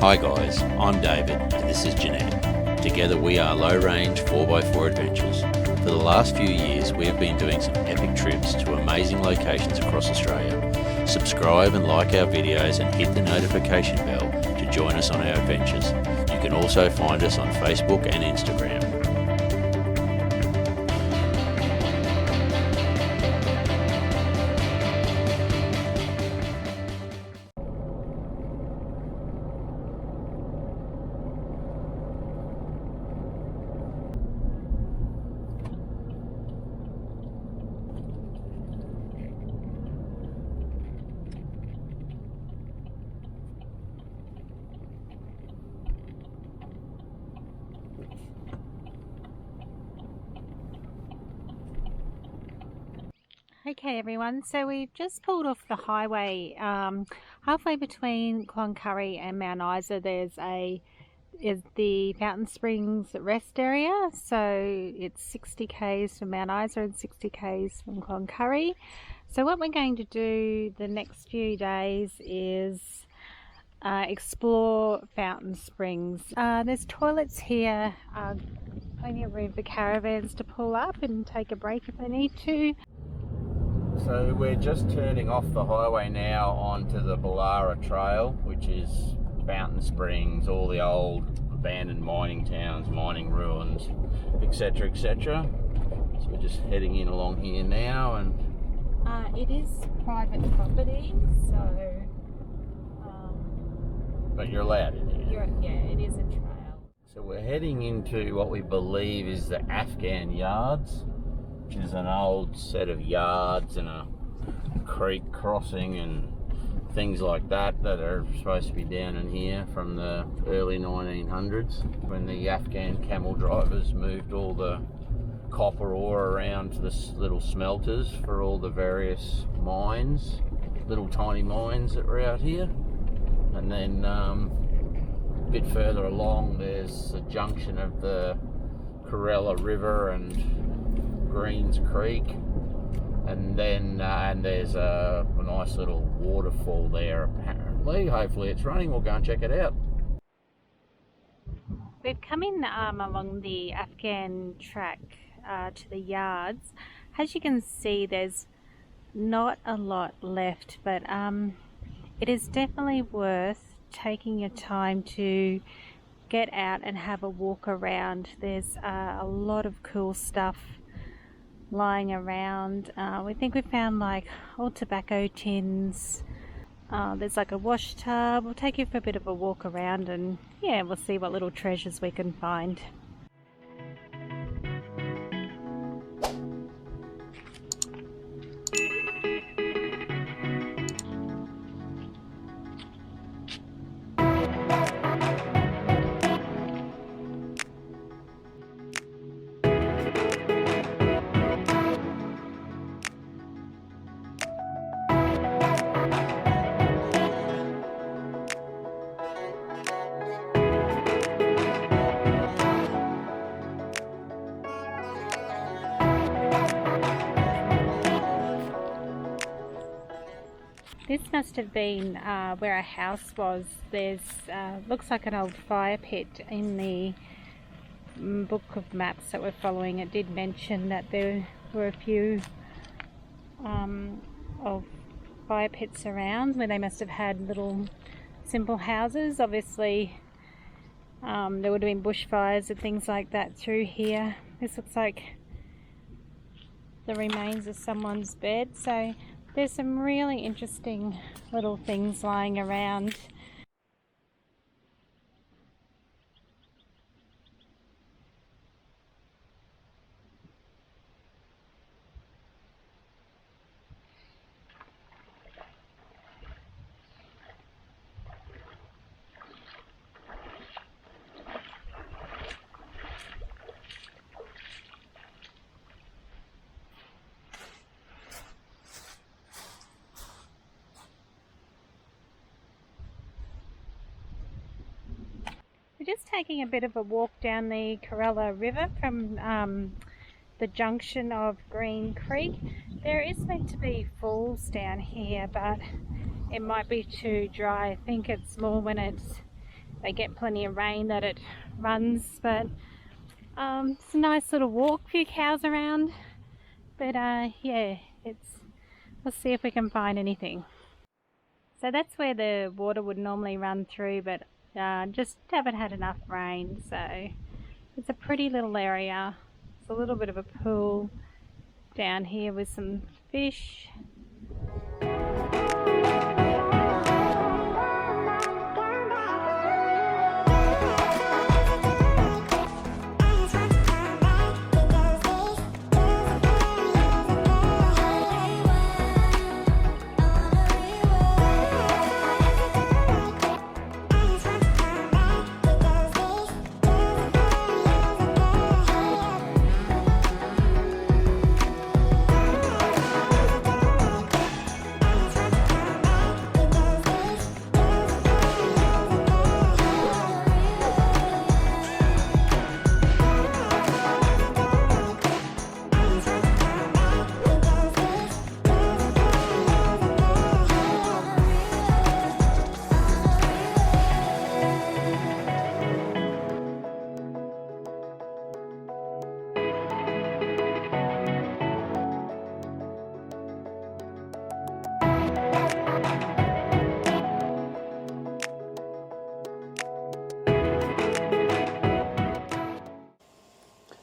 Hi guys, I'm David and this is Jeanette. Together we are Low Range 4x4 Adventures. For the last few years we have been doing some epic trips to amazing locations across Australia. Subscribe and like our videos and hit the notification bell to join us on our adventures. You can also find us on Facebook and Instagram. Okay everyone, so we've just pulled off the highway. Halfway between Cloncurry and Mt Isa is the Fountain Springs rest area, so it's 60 k's from Mt Isa and 60 k's from Cloncurry. So what we're going to do the next few days is explore Fountain Springs. There's toilets here, plenty of room for caravans to pull up and take a break if they need to. So we're just turning off the highway now onto the Ballara Trail, which is Fountain Springs, all the old abandoned mining towns, mining ruins, etc, etc. So we're just heading in along here now, and it is private property, so but you're allowed in here. Yeah, it is a trail. So we're heading into what we believe is the Afghan Yards, which is an old set of yards and a creek crossing and things like that are supposed to be down in here from the early 1900s, when the Afghan camel drivers moved all the copper ore around to the little smelters for all the various mines, little tiny mines that were out here. And then a bit further along there's a junction of the Corella River and Greens Creek, and then and there's a nice little waterfall there apparently. Hopefully it's running. We'll go and check it out. We've come in along the Afghan track to the yards. As you can see, there's not a lot left, but it is definitely worth taking your time to get out and have a walk around. There's a lot of cool stuff lying around. We think we found like old tobacco tins. There's like a wash tub. We'll take you for a bit of a walk around, and yeah, we'll see what little treasures we can find. This must have been where a house was. There's looks like an old fire pit in the book of maps that we're following. It did mention that there were a few of fire pits around where they must have had little simple houses. Obviously there would have been bushfires and things like that through here. This looks like the remains of someone's bed, so there's some really interesting little things lying around. We're just taking a bit of a walk down the Corella River from the junction of Green Creek. There is meant to be falls down here, but it might be too dry. I think it's more when it's they get plenty of rain that it runs, but it's a nice little walk, few cows around, but yeah, let's see if we can find anything. So that's where the water would normally run through, but just haven't had enough rain, so it's a pretty little area. It's a little bit of a pool down here with some fish.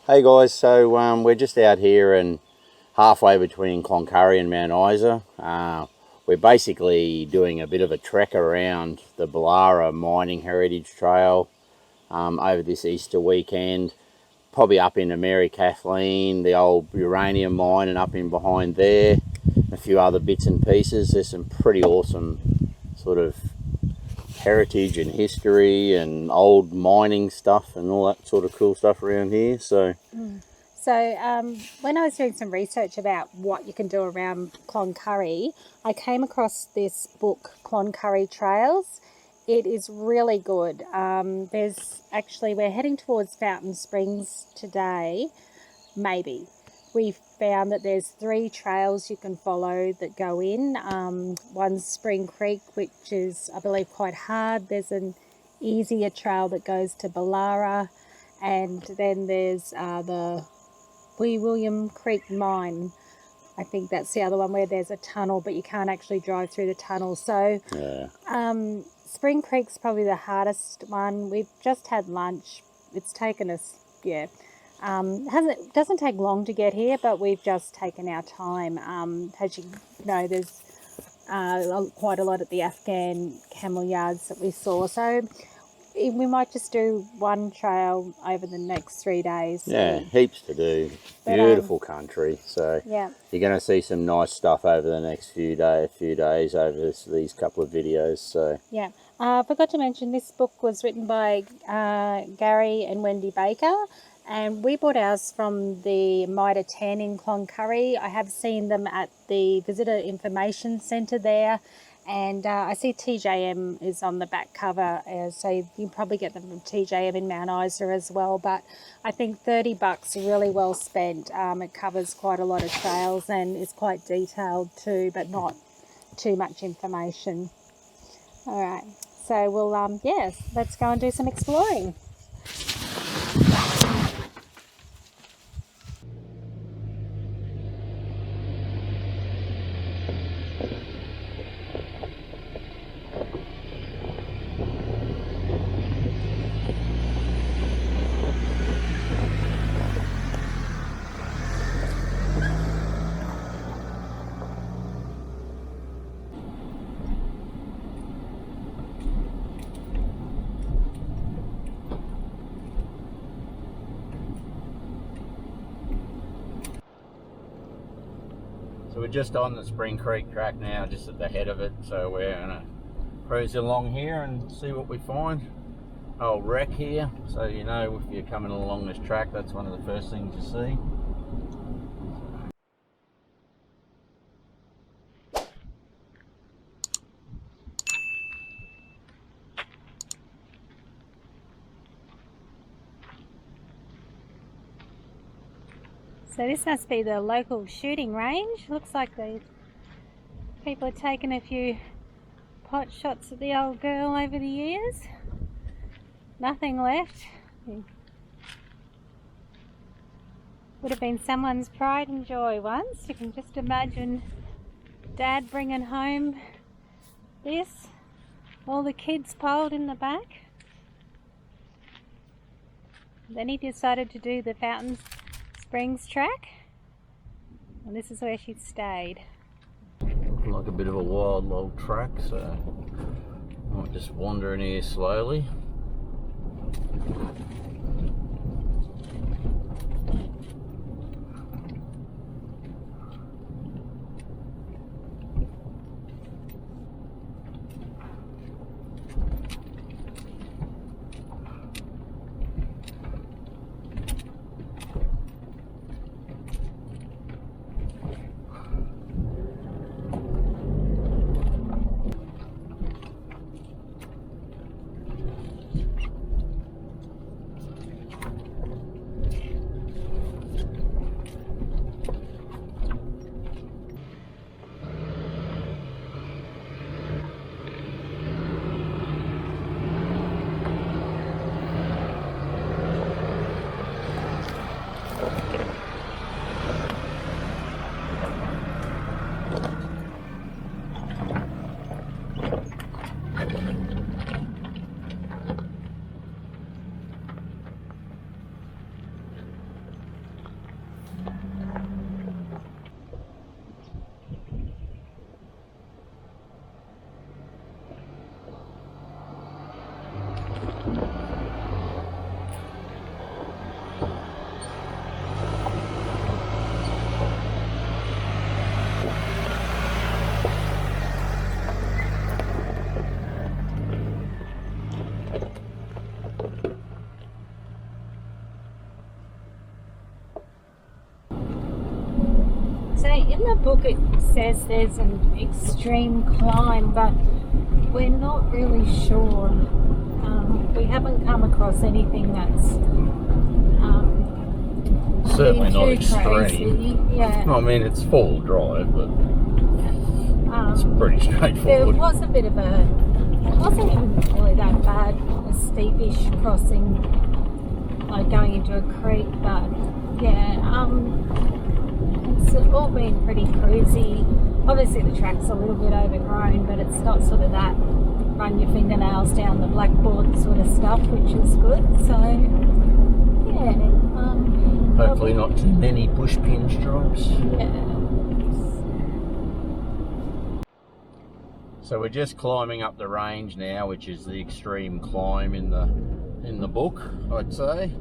Hey guys, so we're just out here and halfway between Cloncurry and Mt Isa. We're basically doing a bit of a trek around the Ballara Mining Heritage Trail over this Easter weekend. Probably up into Mary Kathleen, the old uranium mine, and up in behind there, a few other bits and pieces. There's some pretty awesome sort of heritage and history and old mining stuff and all that sort of cool stuff around here. So when I was doing some research about what you can do around Cloncurry, I came across this book, Cloncurry Trails. It is really good. We're heading towards Fountain Springs today, maybe. We found that there's 3 trails you can follow that go in. One's Spring Creek, which is, I believe, quite hard. There's an easier trail that goes to Ballara, and then there's the Wee William Creek Mine. I think that's the other one where there's a tunnel, but you can't actually drive through the tunnel. So yeah. Spring Creek's probably the hardest one. We've just had lunch. It's taken us, doesn't take long to get here, but we've just taken our time. As you know, there's quite a lot at the Afghan camel yards that we saw. So we might just do one trail over the next 3 days. Yeah, heaps to do. Beautiful country. So yeah, you're going to see some nice stuff over the next few days over these couple of videos. So yeah. I forgot to mention this book was written by Gary and Wendy Baker, and we bought ours from the Mitre 10 in Cloncurry. I have seen them at the Visitor Information Centre there, and I see TJM is on the back cover, so you can probably get them from TJM in Mt Isa as well. But I think $30 really well spent. It covers quite a lot of trails and is quite detailed too, but not too much information. All right, so we'll let's go and do some exploring. So we're just on the Spring Creek track now, just at the head of it. So we're gonna cruise along here and see what we find. Old wreck here, so you know if you're coming along this track, that's one of the first things you see. So this must be the local shooting range. Looks like people are taking a few pot shots at the old girl over the years. nothing left. Would have been someone's pride and joy once. You can just imagine Dad bringing home this, all the kids piled in the back. Then he decided to do the Fountain Springs track, and this is where she stayed. Like a bit of a wild old track, so I might just wander in here slowly. So in the book it says there's an extreme climb, but we're not really sure. We haven't come across anything that's Certainly not too extreme. crazy. Yeah. I mean, it's full drive, but it's pretty There straightforward. was a bit of it wasn't even really that bad, a steepish crossing, like going into a creek, but yeah, it's all been pretty cruisy. Obviously the track's a little bit overgrown, but it's not sort of that run your fingernails down the blackboard sort of stuff, which is good. So yeah, Hopefully not too many push pin stripes. yeah. So we're just climbing up the range now, which is the extreme climb in the book, I'd say.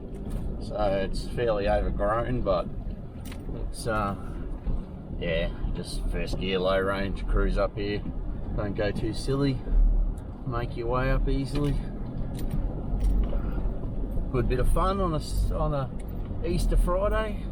So it's fairly overgrown, but it's yeah, just first gear low range cruise up here. Don't go too silly. Make your way up easily. Good bit of fun on a Easter Friday.